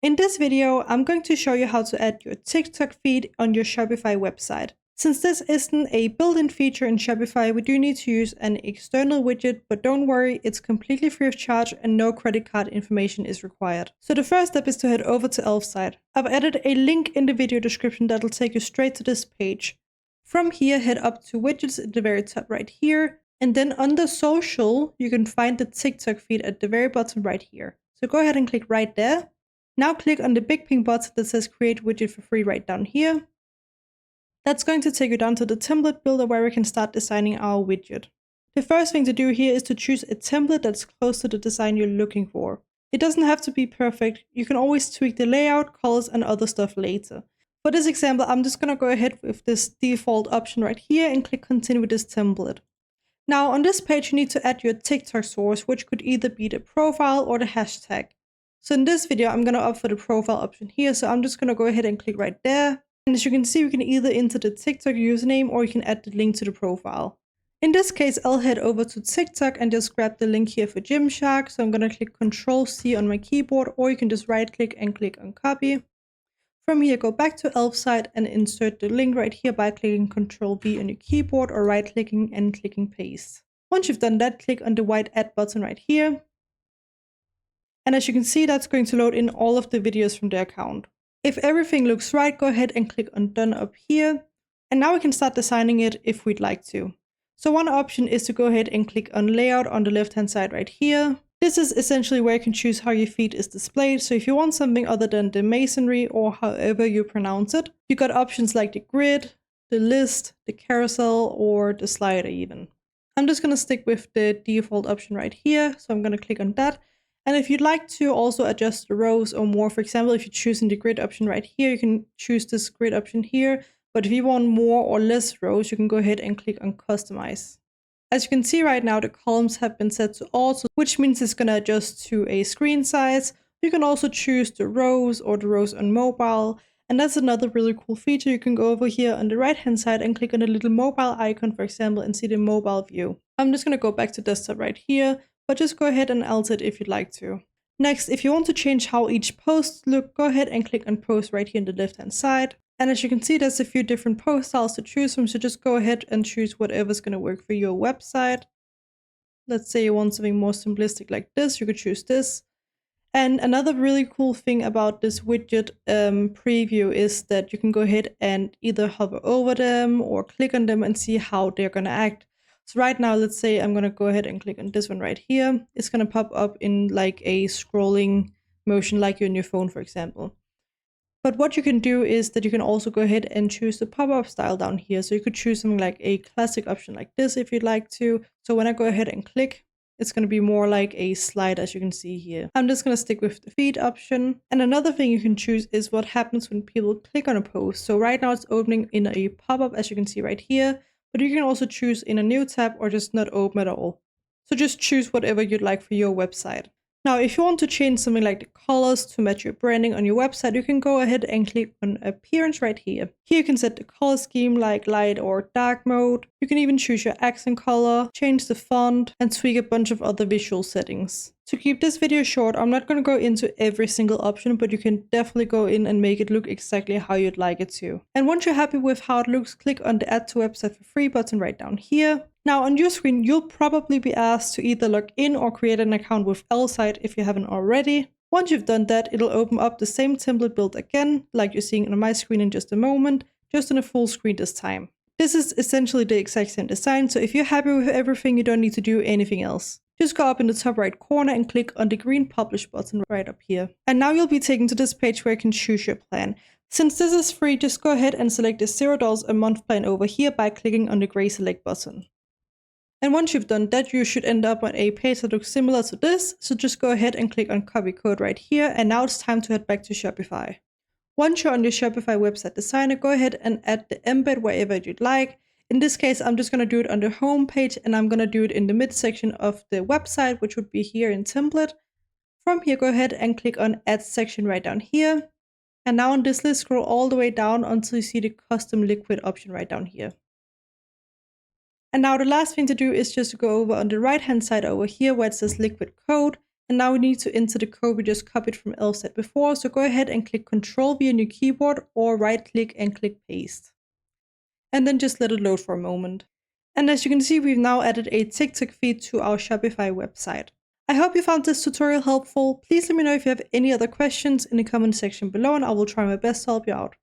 In this video, I'm going to show you how to add your TikTok feed on your Shopify website. Since this isn't a built-in feature in Shopify, we do need to use an external widget, but don't worry, it's completely free of charge and no credit card information is required. So the first step is to head over to Elfsight. I've added a link in the video description that'll take you straight to this page. From here, head up to widgets at the very top right here, and then under social, you can find the TikTok feed at the very bottom right here. So go ahead and click right there. Now click on the big pink button that says create widget for free right down here. That's going to take you down to the template builder where we can start designing our widget. The first thing to do here is to choose a template that's close to the design you're looking for. It doesn't have to be perfect. You can always tweak the layout, colors, and other stuff later. For this example, I'm just going to go ahead with this default option right here and click continue with this template. Now on this page, you need to add your TikTok source, which could either be the profile or the hashtag. So in this video, I'm going to opt for the profile option here. So I'm just going to go ahead and click right there. And as you can see, we can either enter the TikTok username or you can add the link to the profile. In this case, I'll head over to TikTok and just grab the link here for Gymshark. So I'm going to click Ctrl+C on my keyboard, or you can just right click and click on copy. From here, go back to Elfsight and insert the link right here by clicking Ctrl+V on your keyboard or right clicking and clicking paste. Once you've done that, click on the white add button right here. And as you can see, that's going to load in all of the videos from the account. If everything looks right, go ahead and click on done up here. And now we can start designing it if we'd like to. So one option is to go ahead and click on layout on the left hand side right here. This is essentially where you can choose how your feed is displayed. So if you want something other than the masonry or however you pronounce it, you got options like the grid, the list, the carousel, or the slider even. I'm just going to stick with the default option right here. So I'm going to click on that. And if you'd like to also adjust the rows or more, for example, if you're choosing the grid option right here, you can choose this grid option here. But if you want more or less rows, you can go ahead and click on customize. As you can see right now, the columns have been set to auto, which means it's going to adjust to a screen size. You can also choose the rows or the rows on mobile. And that's another really cool feature. You can go over here on the right hand side and click on the little mobile icon, for example, and see the mobile view. I'm just going to go back to desktop right here. But just go ahead and alt it if you'd like to. Next, if you want to change how each post looks, go ahead and click on post right here on the left hand side. And as you can see, there's a few different post styles to choose from, so just go ahead and choose whatever's going to work for your website. Let's say you want something more simplistic like this, you could choose this. And another really cool thing about this widget preview is that you can go ahead and either hover over them or click on them and see how they're going to act. So right now, let's say I'm going to go ahead and click on this one right here. It's going to pop up in like a scrolling motion like you're on your phone, for example. But what you can do is that you can also go ahead and choose the pop-up style down here. So you could choose something like a classic option like this if you'd like to. So when I go ahead and click, it's going to be more like a slide, as you can see here. I'm just going to stick with the feed option. And another thing you can choose is what happens when people click on a post. So right now it's opening in a pop-up, as you can see right here. But you can also choose in a new tab or just not open at all. So just choose whatever you'd like for your website. Now, if you want to change something like the colors to match your branding on your website, you can go ahead and click on appearance right here. Here you can set the color scheme like light or dark mode. You can even choose your accent color, change the font, and tweak a bunch of other visual settings. To keep this video short, I'm not going to go into every single option, but you can definitely go in and make it look exactly how you'd like it to. And once you're happy with how it looks, click on the Add to Website for Free button right down here. Now on your screen, you'll probably be asked to either log in or create an account with Elfsight if you haven't already. Once you've done that, it'll open up the same template build again, like you're seeing on my screen in just a moment, just on a full screen this time. This is essentially the exact same design, so if you're happy with everything, you don't need to do anything else. Just go up in the top right corner and click on the green publish button right up here. And now you'll be taken to this page where you can choose your plan. Since this is free, just go ahead and select the $0 a month plan over here by clicking on the gray select button. And once you've done that, you should end up on a page that looks similar to this. So just go ahead and click on copy code right here. And now it's time to head back to Shopify. Once you're on your Shopify website designer, go ahead and add the embed wherever you'd like. In this case, I'm just going to do it on the home page and I'm going to do it in the mid section of the website, which would be here in template. From here, go ahead and click on add section right down here. And now on this list, scroll all the way down until you see the custom liquid option right down here. And now the last thing to do is just to go over on the right hand side over here where it says liquid code And now we need to enter the code we just copied from LSAT before, so go ahead and click Ctrl V on your keyboard or right click and click paste. And then just let it load for a moment. And as you can see, we've now added a TikTok feed to our Shopify website. I hope you found this tutorial helpful. Please let me know if you have any other questions in the comment section below and I will try my best to help you out.